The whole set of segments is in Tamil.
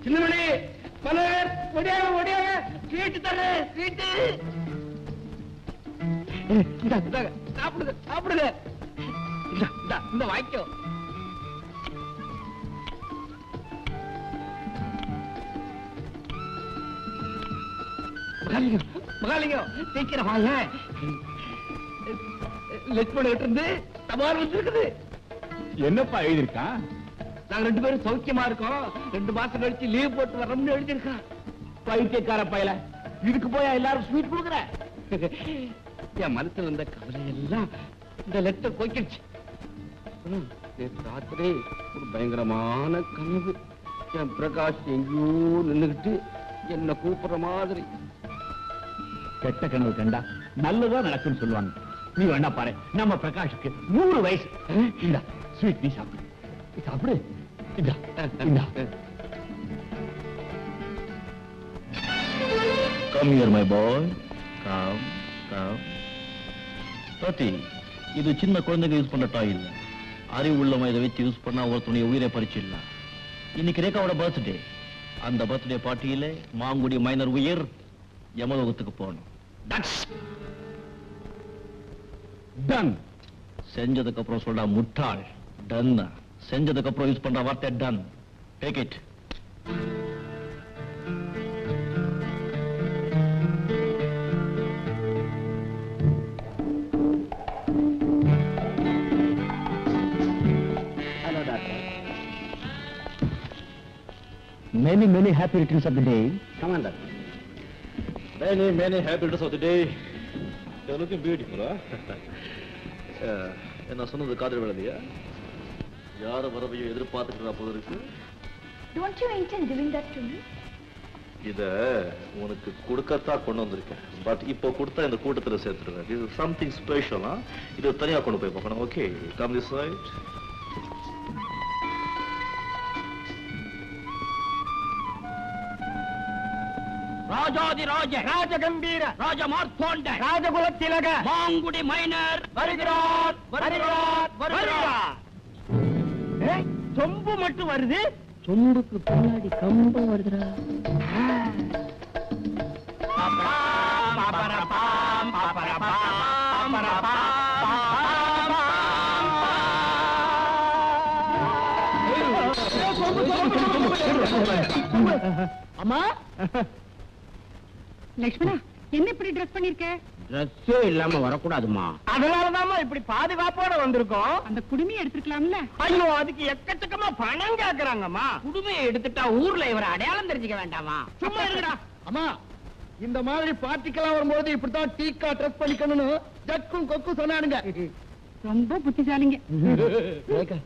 சின்னமணி மலர் ஒடியாக ஒடியாக ஸ்வீட் தர ஸ்வீட். சாப்பிடுங்க சாப்பிடுங்க. இந்த வாய்க்கோ. மகாலிங்கம் சீக்கிரம் வாங்க. லட்சுமண கிட்ட இருந்து தபால் வந்துருக்குது. என்னப்பா எழுதிருக்கான்? நாங்க 2 பேரும் சௌக்கியமா இருக்கோம், 2 மாசம் கழிச்சு லீவ் போட்டு வரோம்னு எழுதிருக்கான். பைத்தியக்கார பயல, இதுக்கு போயா எல்லாரும் ஸ்வீட் கொடுக்குற? என் மனசுல இருந்த கவலை எல்லாம் இந்த லெட்டர் போய்க்கிடுச்சு. ராத்திரி ஒரு பயங்கரமான கனவு. என் பிரகாஷ் எங்கேயோ நின்னுகிட்டு என்ன கூப்பிடுற மாதிரி. கெட்ட கனவு கண்டா நல்லதா நடக்குன்னு சொல்லுவாங்க. நீ வேணா பாரு, நம்ம பிரகாஷுக்கு 100 வயசு. இந்த ஸ்வீட் நீ சாப்பிடு சாப்பிடு. Come here, my boy. Come, come. Pati, இது சின்ன குழந்தைங்க யூஸ் பண்ண டாய் இல்ல. அறிவு உள்ளவங்க இதை வச்சு யூஸ் பண்ணா ஒருத்தனுடைய உயிரை பறிச்சிடலாம். இன்னைக்கு ரேகாவோட பர்த்டே. அந்த பர்த்டே பார்ட்டியில மாங்குடி மைனர் உயிர் யமலோகத்துக்கு போகணும். டன். செஞ்சதுக்கு அப்புறம் சொல்றா முட்டாள். டன். செஞ்சதுக்கு அப்புறம் யூஸ் பண்ற வார்த்தை done. Take it. Hello, doctor. Many happy returns of the day. Come on, doctor. Many happy returns of the day. You're looking beautiful, huh? என்ன சொன்னது காதல் விழலையா? யார வரவையும் எதிர்பார்த்துக்கிறா போல இருக்கு. Don't you intend giving that to me? இத உனக்கு கொடுக்கத்தான் கொண்டு வந்திருக்கேன். பட் இப்போ கொடுத்தா இந்த கூட்டத்துல சேர்த்துருவேன். இது சம்திங் ஸ்பெஷல். இது தனியா கொண்டு போய் பார்க்கணும். Okay, come this side. ராஜாதி ராஜ ராஜகம்பீர ராஜமார்த்தாண்ட ராஜகுலத்திலக மாங்குடி மைனர் வருகிறார் வருகிறார் வருகிறார். சொம்பு மட்டும் வருது, சொம்புக்கு பின்னாடி கம்பம் வருதுடா. அம்மா லட்சுமணா, என்ன இப்படி ட்ரெஸ் பண்ணிருக்க? ட்ரெஸ்ஸே இல்லாம வரக்கூடாதுமா. அதனாலதான் இப்படி பாதுகாப்போட வந்திருக்கோம். அந்த குடுமையை எடுத்துக்கலாம்ல. ஐயோ, அதுக்கு எக்கச்சக்கமா பணம் கேக்குறாங்கம்மா. குடுமையை எடுத்துட்டா ஊர்ல இவரை அடையாளம் தெரிஞ்சுக்க வேண்டாமா? சும்மா இருக்கடா. அம்மா, இந்த மாதிரி பார்ட்டிக்கெல்லாம் வரும்போது இப்படித்தான் டீக்கா ட்ரெஸ் பண்ணிக்கணும்னு ஜக்கும் கொக்கு சொன்னானுங்க. ரொம்ப புத்திசாலிங்க.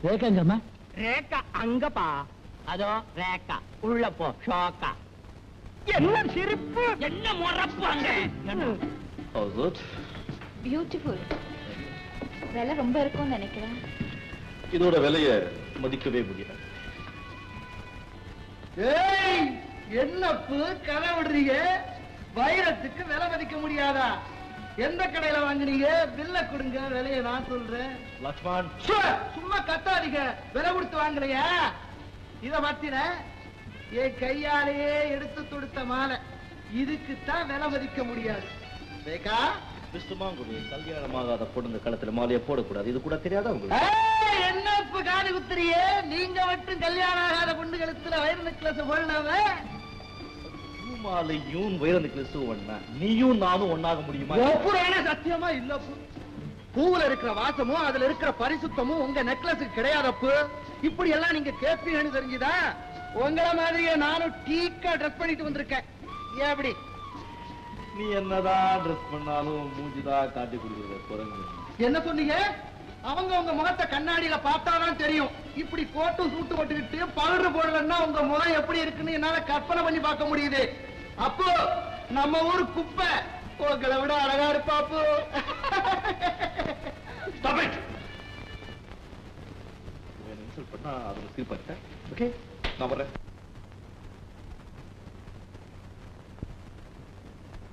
ரேகாங்கம்மா. ரேக்கா அங்கப்பா. அதோ ரேக்கா உள்ள போ. ஷோக்கா. என்ன சிரிப்பு, என்ன முறப்பு அங்க. How's it? பியூட்டிஃபுல். விலை ரொம்ப இருக்கும்னு நினைக்கிறேன். இதோட விலைய மதிக்கவே முடியாது. ஏய், என்னப்பு கதை விடுறீங்க? வைரத்துக்கு விலை மதிக்க முடியாதா? எந்த கடையில வாங்குனீங்க? பில்ல கொடுங்க, விலையை நான் சொல்றேன். லட்சுமண், சும்மா கத்தாதீங்க. விலை கொடுத்து வாங்குறியா? இத பத்தின என் கையாலேயே எடுத்து தொடுத்த மாலை. இதுக்குத்தான் விலை மதிக்க முடியாது. ரேகா, மிஸ்டர் மாங்குடி, கல்யாணமாகாத பொண்ணுங்க களத்துல மாலையை போடக்கூடாது. இது கூட தெரியாதா உங்களுக்கு? என்ன இப்ப காது குத்துறியே? நீங்க மட்டும் கல்யாணம் ஆகாத பொண்ணு கழுத்துல வைர நெக்லஸ் போடலாம? மாலையும் வைர நெக்லஸும் ஒண்ணா? நீயும் நானும் ஒண்ணாக முடியுமா? சத்தியமா இல்ல. பூவுல இருக்கிற வாசமும் அதுல இருக்கிற பரிசுத்தமும் உங்க நெக்லஸுக்கு கிடையாதப்பு. இப்படி எல்லாம் நீங்க கேட்பீங்கன்னு தெரிஞ்சுதா? உங்கள மாதிரியே நானும் டீக்கா ட்ரெஸ் பண்ணிட்டு வந்திருக்கேன். ஏன் அப்படி? நீ என்னதான் ட்ரெஸ் பண்ணாலும் மூஞ்சிதான் காட்டி கொடுக்குற குரங்கு. என்ன சொன்னீங்க? அவங்க உங்க முகத்தை கண்ணாடியில பார்த்தாதான் தெரியும். இப்படி கோட்டு சூட்டு போட்டுக்கிட்டு பவுடர் போடலன்னா உங்க முகம் எப்படி இருக்குன்னு என்னால கற்பனை பண்ணி பார்க்க முடியுது. அப்போ நம்ம ஊர் குப்பை உங்களை விட அழகா இருப்பாப்பு. இன்சல்ட் பண்ணா அதுல சீர்பட்டேன். ஓகே, நான் வரேன்.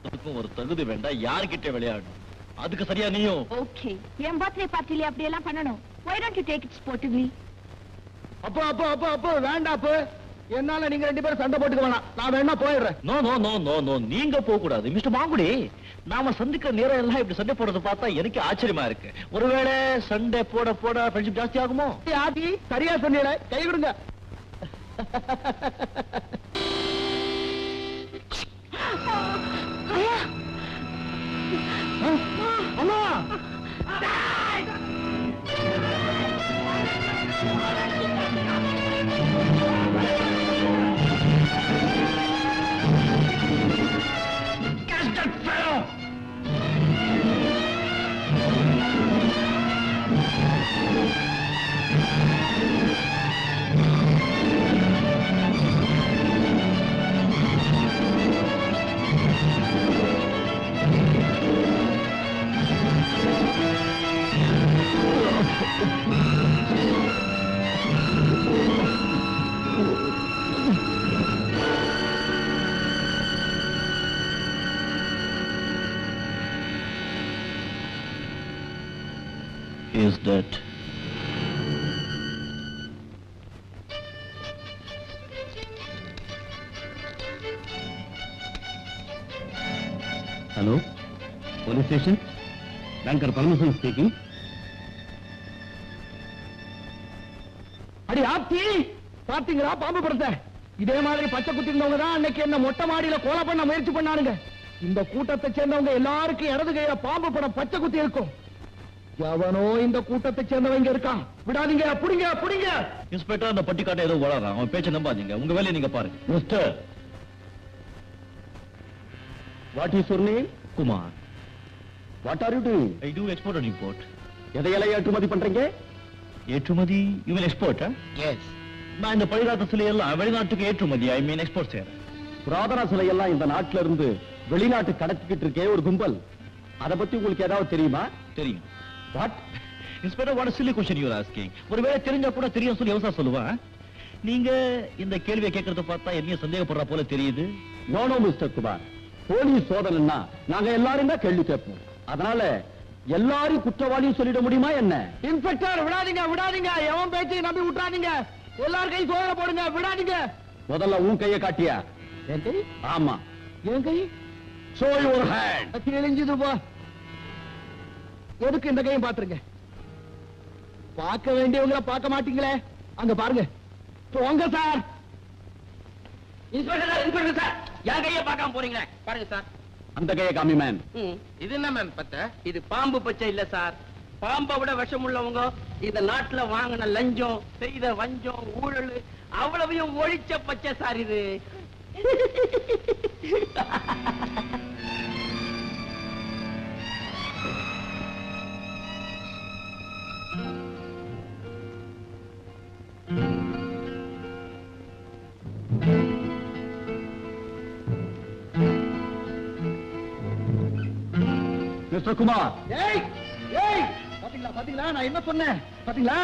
அதுக்கும் ஒரு தகுதி வேண்டாம். யார்கிட்ட விளையாடணும்? அதுக்கு சரியா நீயும். ஓகே, என் பர்த்டே பார்ட்டில அப்படி எல்லாம் பண்ணணும். Why don't you take it sportively? அப்போ வேண்டாப்பு. என்னால நீங்க 2 பேரும் சண்டை போட்டுக்க வேணாம். நான் வேணா போயிடுறேன். No no no no no, நீங்க போக கூடாது மிஸ்டர் மாங்குடி. நாம சந்திக்கிற நேரம் எல்லாம் இப்படி சண்டை போடுறத பார்த்தா எனக்கு ஆச்சரியமா இருக்கு. ஒருவேளை சண்டை போட போட ஃப்ரெண்ட்ஷிப் ஜாஸ்தி ஆகுமோ? ஆதி சரியா சொன்னீங்களே, கை விடுங்க. அம்மா is that hello police station banker permission speaking. அடி ஆப்தி, பாத்தீங்களா பாம்பு படத்தை? இதே மாதிரி பச்சை குத்தி இருந்தவங்க தான் அன்னைக்கு என்ன மொட்டை மாடியில கொலை பண்ண முயற்சி பண்ணானுங்க. இந்த கூட்டத்தை சேர்ந்தவங்க எல்லாருக்கும் இடது கையில பாம்பு படம் பச்சை குத்தி இருக்கும். எவனோ இந்த கூட்டத்தை சேர்ந்தவங்க இருக்கான். விடாதீங்க, புடிங்க புடிங்க. இன்ஸ்பெக்டர் அந்த பட்டிக்காட்ட ஏதோ வளரான், அவன் பேச்ச நம்பாதீங்க. உங்க வேலையை நீங்க பாருங்க. Mister What is your name? Kumar. What are you doing? I do export and import. எதையெல்லாம் ஏற்றுமதி பண்றீங்க? ஏற்றுமதி you mean export? Yes. நான் இந்த பழிகாட்டு சிலையெல்லாம் வெளிநாட்டுக்கு ஏற்றுமதி I mean export செய்யறேன். புராதன சிலையெல்லாம் இந்த நாட்டுல இருந்து வெளிநாட்டு கடத்திக்கிட்டு இருக்கே ஒரு கும்பல், அத பத்தி உங்களுக்கு ஏதாவது தெரியுமா? தெரியும். What? Inspector what a silly question you are asking. ஒருவேளை தெரிஞ்சா கூட தெரியும் சொல்லி எவசா சொல்லுவா? நீங்க இந்த கேள்வியை கேட்கறத பார்த்தா என்ன சந்தேகப்படுற போல தெரியுது. No no mister Kumar, police சோதனைன்னா நாங்க எல்லாரும் தான் கேள்வி கேட்போம். அதனால எல்லாரும் குற்றவாளியும் சொல்லிட முடியுமா என்ன? இன்ஸ்பெக்டர் விடாதீங்க விடாதீங்க, எவன் பேச்சையும் நம்பி விட்டுறாதீங்க. எல்லாரும் கை சோதனை போடுங்க, விடாதீங்க. முதல்ல உன் கையை காட்டியா? என் கை? ஆமா. என் கை? Show your hand. கிழிஞ்சது போ. எதுக்கு இந்த கையும் பாத்துருங்க? பார்க்க வேண்டியவங்கள பார்க்க மாட்டீங்களே. அங்க பாருங்க. போங்க sir. Inspector sir, inspector sir, என் கையை பார்க்காம போறீங்க பாருங்க சார். அந்த கையை காமி மேன். இது என்ன மேம் பத்த? இது பாம்பு பச்சை இல்ல சார். பாம்பை விட விஷம் உள்ளவங்க இந்த நாட்டுல வாங்கின லஞ்சம், செய்த வஞ்சம், ஊழல் அவ்வளவையும் ஒழிச்ச பச்சை சார் இது. மிஸ்டர் குமார். ஏய் ஏய், பாத்தீங்களா பாத்தீங்களா நான் என்ன சொன்னேன் பாத்தீங்களா?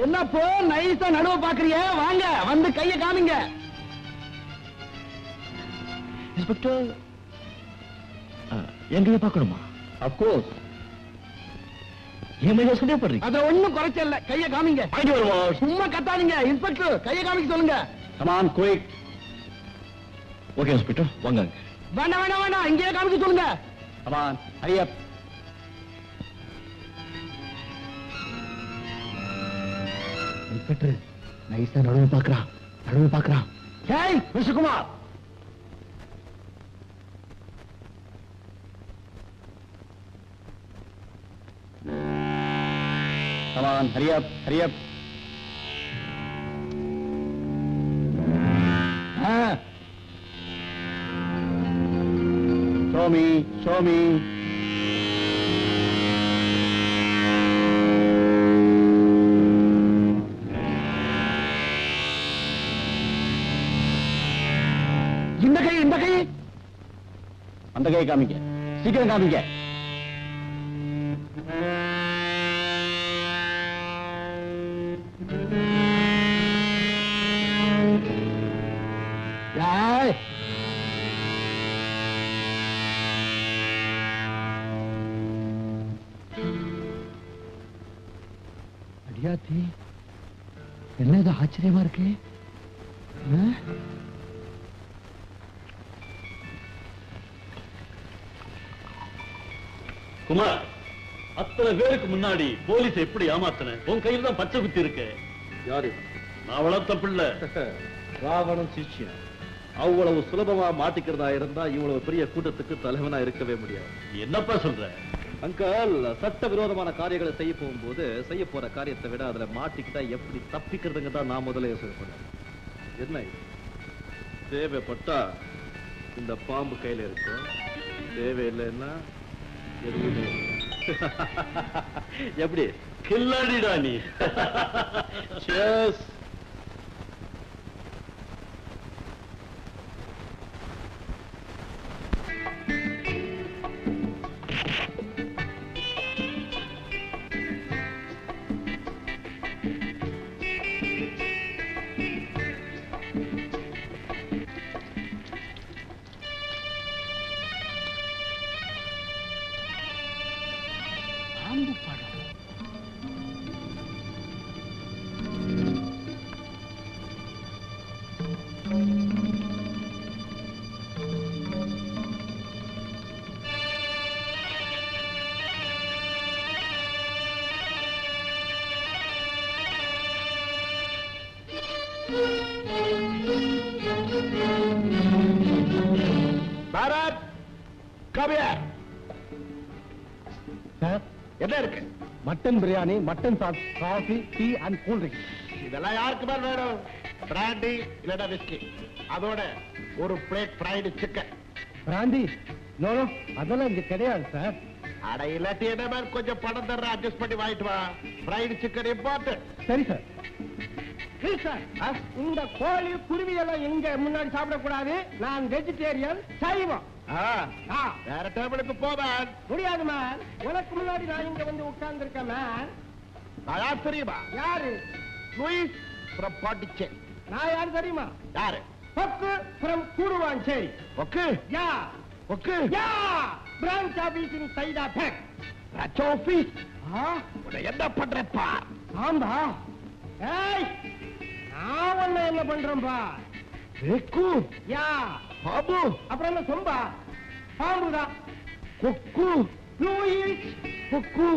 என்ன போ நைஸா நடுவ பாக்குறிய? வாங்க வந்து கைய காமிங்க. இன்ஸ்பெக்டர் எங்கேயே பார்க்கணுமா? அப்கோர்ஸ். ஏன் மேல சந்தேகப்படுறீங்க? அத ஒண்ணும் குறைச்சல, கைய காமிங்க. சும்மா கத்தாதீங்க இன்ஸ்பெக்டர், கைய காமிக்க சொல்லுங்க. Come on quick. Okay inspector வாங்க. வேண்டாம் வேண்டாம் வேண்டாம், இங்கேயே காமிக்க சொல்லுங்க. Come on Hari up. Inspector நைஸா நடுவு பாக்குறான், நடுவு பாக்குறான். ஏய் mister Kumar, come on Hari up, Hari up. Show me, show me. இந்த கை, இந்த கை. அந்த கையை காமிக்க, சீக்கிரம் காமிக்க. ஏய் அடியாத்தி, என்ன இது ஆச்சரியமா இருக்கு? குமார், அத்தனை பேருக்கு முன்னாடி போலீஸ் எப்படி ஏமாத்தின? உன் கையில் தான் பச்சை குத்தி இருக்கு. யாரு? நான் வளர்த்த பிள்ளை. ராவணன் சிஷ்யன். அவ்வளவு சுலபமா மாட்டிக்கிறதா இருந்தா இவ்வளவு பெரிய கூட்டத்துக்கு தலைவனா இருக்கவே முடியாது. என்னப்பா சொல்ற? அங்கிள், சட்ட விரோதமான காரியங்களை செய்ய போகும்போது செய்ய போற காரியத்தை விட அதுல மாட்டிக்கிட்டா எப்படி தப்பிக்கிறதுங்க தான் நான் முதல்ல யோசனை பண்ணேன். என்ன இது? தேவைப்பட்டா இந்த பாம்பு கையில இருக்கும், தேவையில்லைன்னா எதுவுமே இல்லை. எப்படி கில்லாடிடா நீ. Cheers. Bharat, come here. Sir, என்ன இருக்கு? Mutton biryani, mutton sauce, coffee, tea and cool drink. இதெல்லாம் யாருக்கு மேல வேணும்? பிராண்டி இல்லடா விஸ்கி, அதோட ஒரு பிளேட் ஃப்ரைடு சிக்கன். பிராந்தி? நோ, அதெல்லாம் இங்க கிடையாது சார். அட இல்லாட்டி என்ன மாதிரி கொஞ்சம் பணம் தர்ற அட்ஜஸ்ட் பண்ணி வாங்கிட்டு வா. Fried chicken important. சரி சார். சார், இந்த கோழி குருவி எல்லாம் எங்க முன்னாடி சாப்பிடக்கூடாது. நான் வெஜிடேரியன், சைவம். வேற டேபிளுக்கு போவேன். முடியாது மேன், உனக்கு முன்னாடி நான் இங்க வந்து உட்கார்ந்து இருக்கேன் மேன். யார் தெரியுமா? யாரு? Louis from Pondicherry. நான் யாரு தெரியுமா? யாரு? Pokku from Guduvanchery. Okay. Ya okay. Ya branch office in Saidapet. ரச் ஆபீஸ். உன்னை என்ன பண்றப்பா? ஆம்பா, ஏய், நான் ஒண்ணு என்ன பண்றேன்பா? ரெக்கு. யா பாபு. அப்புறம் என்ன சொம்பா? பாம்புதான். கொக்கு. லூயிஸ் கொக்கு.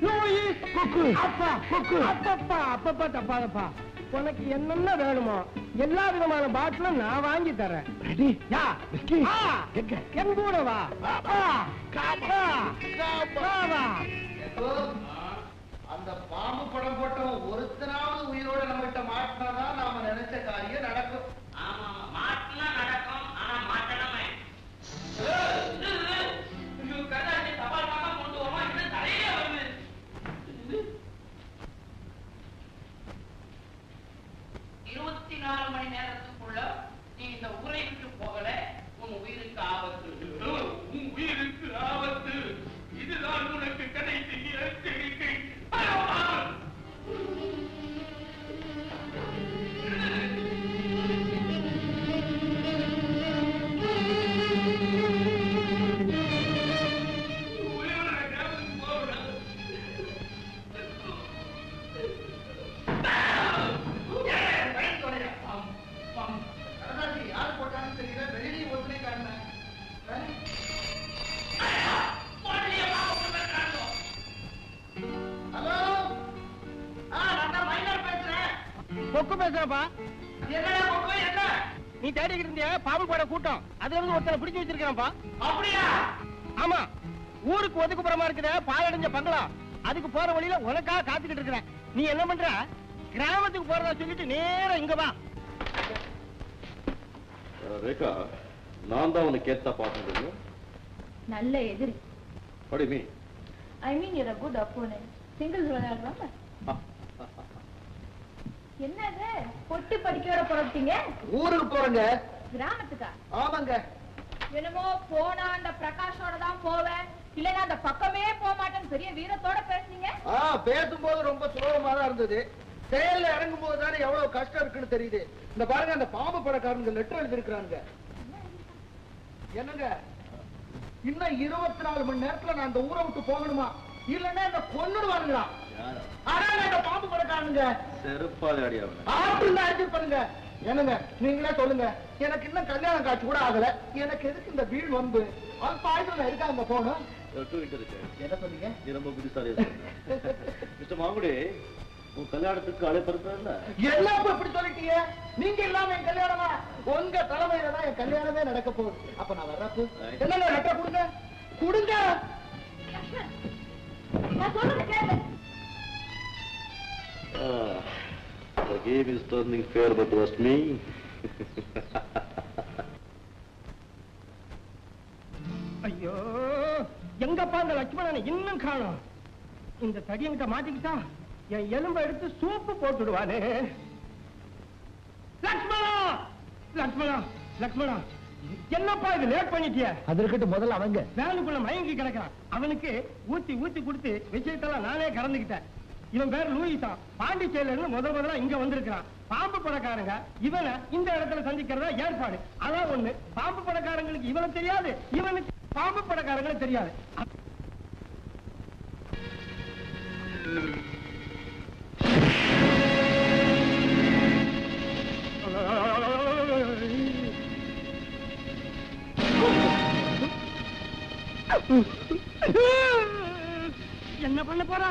லூயிஸ் கொக்கு. அப்பா கொக்கு. அப்பப்பா அப்பப்பா தப்பாதப்பா. உனக்கு என்னென்ன வேணுமோ எல்லா விதமான பாட்டிலும் நான் வாங்கி தரேன். ரெடி? யா விஸ்கி. எங்க? என் கூட வா. அந்த பாம்பு படம் போட்டவன் ஒருத்தனாவது உயிரோட நம்மகிட்ட மாட்டினாதான் நாம நினைச்ச காரியம் நடக்கும். ஆமா, மாட்டினா நடக்கும். ஆனா மாட்டணுமே. கதாச்சி தபால் பாக்க கொண்டு வருமா? இன்னும் தலையே வருது. 24 மணி நேரத்துக்குள்ள நீ இந்த ஊரை விட்டு போகல, உன் உயிருக்கு ஆபத்து. உன் உயிருக்கு ஆபத்து. இதுதான் உனக்கு கடைசி எச்சரிக்கை. யாரு போட்டான்னு தெரியல, வெளியே ஒத்துனை காட்டினேன். ஹலோ, நான் தான் மைனர் பேசுறேன். கொக்கு பேசுறப்பா. என்னடா கொக்கு, என்ன? நீ தேடிக்கிட்டு இருந்திய பாம்பு போட கூட்டம், அதுல இருந்து ஒருத்தனை பிடிச்சு வச்சிருக்கான்ப்பா. அப்படியா? ஆமா, ஊருக்கு ஒதுக்குப்புறமா இருக்கிற பாழடைஞ்ச பங்களா, அதுக்கு போற வழியில உனக்காக காத்துக்கிட்டு இருக்கிறேன். நீ என்ன பண்ற? கிராமத்துக்கு போறதா சொல்லிட்டு நேரா இங்க வா. ரேகா, நான் தான் உனக்கு ஏத்தா பார்க்க நல்ல எதிரி. படிமி. ஐ மீன் you're a good opponent. Singles விளையாடுறாங்க. என்னது பொட்டி படிக்க புறப்பட்டீங்க? ஊருக்கு போறேங்க. கிராமத்துக்கா? ஆமாங்க. என்னமோ போனா அந்த பிரகாஷோட தான் போவேன், இல்லைன்னா அந்த பக்கமே போக மாட்டேன்னு பெரிய வீரத்தோட பேசுனீங்க. பேசும்போது ரொம்ப சுலபமா தான் இருந்தது. செயல்ல இறங்கும் போது தானே எவ்வளவு கஷ்டம் இருக்குன்னு தெரியுது. இந்த பாருங்க, அந்த பாம்பு படக்காரங்க லெட்டர் எழுதிருக்காங்க. என்னங்க, இன்னும் 24 மணி நேரத்துல நான் அந்த ஊரை விட்டு போகணுமா, இல்லன்னா இந்த கொன்னுடுவானுங்களா? ஆனா இந்த பாம்பு படக்காரங்க செருப்பாலே அடியாவன. ஆப்பிள் அடிச்சு பண்ணுங்க. என்னங்க நீங்களே சொல்லுங்க, எனக்கு இன்னும் கல்யாணம் காட்சி கூட ஆகல, எனக்கு எதுக்கு இந்த வீடு வந்து பாய்ச்சல இருக்கா அந்த போன என்ன சொன்னீங்க? நீ ரொம்ப புத்திசாலியா மிஸ்டர் மாங்குடி, உன் கல்யாணத்துக்கு அழைப்படுறதுல எல்லாம் இப்படி சொல்லிட்டீங்க. நீங்க இல்லாம என் கல்யாணமா? உங்க தலைமையில தான் என் கல்யாணமே நடக்க போகுது. அப்ப நான் வர்றப்ப என்னங்க லெட்டர் கொடுங்க கொடுங்க. நான் சொல்றது கேளு. The game is turning fair, but trust me. ஐயோ, எங்கப்பா இந்த லட்சுமணனை இன்னும் காணோம். இந்த தடியங்கிட்ட மாட்டிக்கிட்டா என் எலும்பை எடுத்து சூப்பு போட்டுடுவானே. லட்சுமணா, லட்சுமணா, லட்சுமணா, என்னப்பா இது லேட் பண்ணிட்டிய? அது இருக்கட்டும், முதல்ல அவங்க வேனுக்குள்ள மயங்கி கிடக்கிறான். அவனுக்கு ஊத்தி ஊத்தி கொடுத்து விஷயத்தெல்லாம் நானே கறந்துக்கிட்டேன். இவன் பேர் லூயிசா, பாண்டிச்சேரியில இருந்து முதல்ல இங்க வந்திருக்கிறான். பாம்பு படக்காரங்க இவனை இந்த இடத்துல சந்திக்கிறதா ஏற்பாடு. அதான் ஒண்ணு, பாம்பு படக்காரங்களுக்கு இவனை தெரியாது, இவனுக்கு பாம்பு படக்காரங்களை தெரியாது. என்ன பண்ண போறா?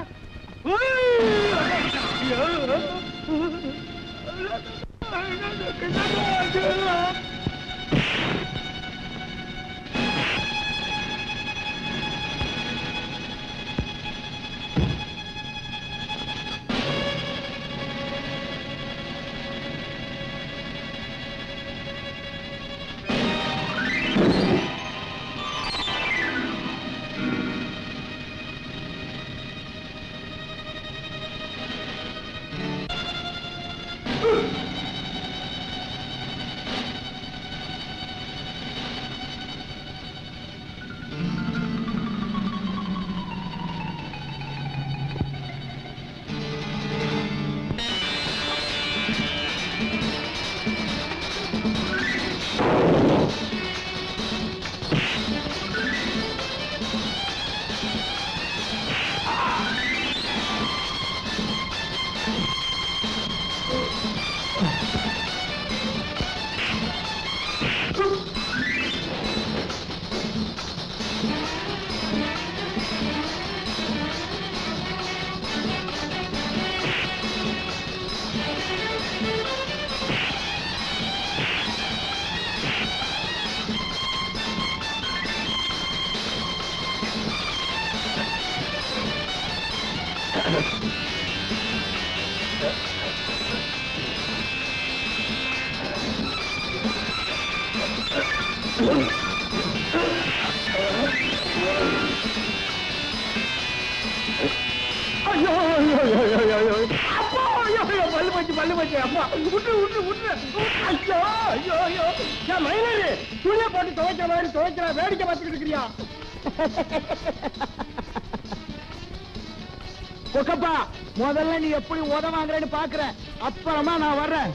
வேடிக்கை பார்த்துட்டு இருக்கிறியா? கொக்கப்பா, முதல்ல நீ எப்படி உதவாங்கன்னு பாக்குற, அப்புறமா நான் வர்றேன்.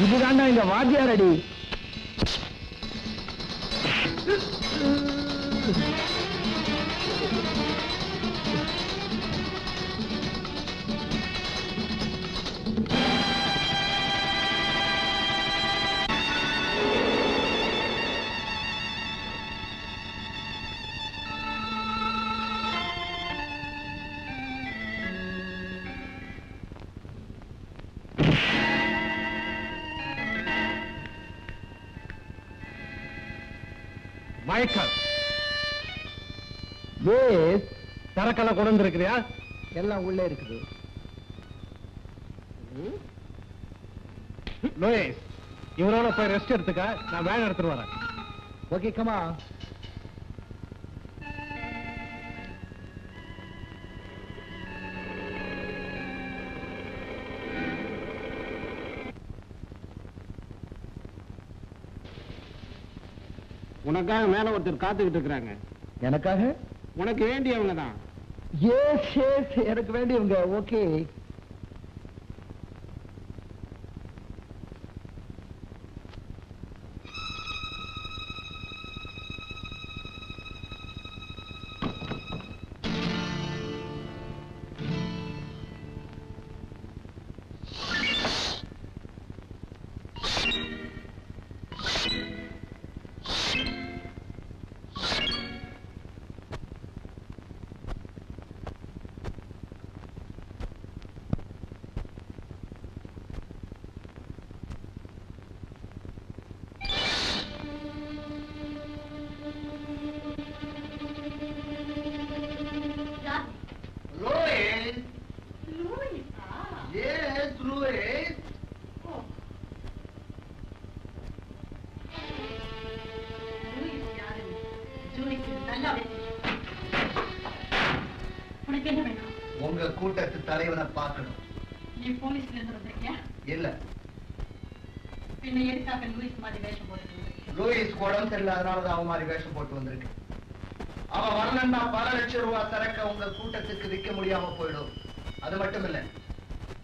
இதுதாண்டா இந்த வாத்தியார் அடி. மயக்கம். சரக்கெல்லாம் கொண்டு வந்திருக்கிறியா? எல்லாம் உள்ளே இருக்குது. லோயேஷ், இவரோட போய் ரெஸ்ட் எடுத்துக்க, நான் வேன் எடுத்துட்டு வரேன். Okay, comma. உனக்காக மேல ஒருத்தர் காத்துக்கிட்டு இருக்கிறாங்க. எனக்காக? உனக்கு வேண்டியவங்க தான். எனக்கு வேண்டியவங்க. ஓகே. உங்க கூட்டத்து தலைவனை பார்க்கணும். நீ போலீஸ்ல இருந்து வந்திருக்கியா? இல்ல. பின்ன எதுக்காக லூயிஸ் மாதிரி வேஷம் போட்டு? லூயிஸ் உடம்பு சரியில்லை, அதனாலதான் அவன் மாதிரி வேஷம் போட்டு வந்திருக்கு. அவன் வரலன்னா பல லட்சம் ரூபாய் சரக்க உங்க கூட்டத்துக்கு விற்க முடியாம போயிடும். அது மட்டும் இல்ல,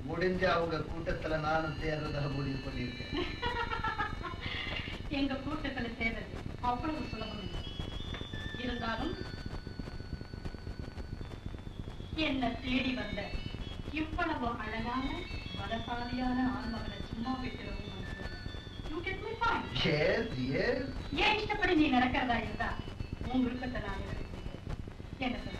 முடிஞ்ச அவங்க கூட்டத்துல நானும் சேர்றதாக முடிவு பண்ணியிருக்கேன். எங்க கூட்டத்துல சேர்றது அவ்வளவு சுலபம் இல்லை. இருந்தாலும் என்ன தேடி வந்த இவ்வளவு அழகான பலசாலியான ஆன்மகனை சும்மா விட்டுறவும் ஏன் இஷ்டப்படி நீ நடக்கிறதா இருந்தா உன் விருப்பத்தை நான் என்ன சொல்ல?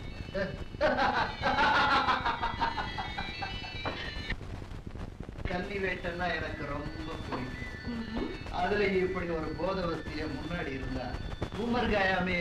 கன்னி வேட்டன்னா எனக்கு ரொம்ப பிடிக்கும். அதுல இப்படி ஒரு போதவத்திய முன்னாடி இருந்தா உமர் காயாமே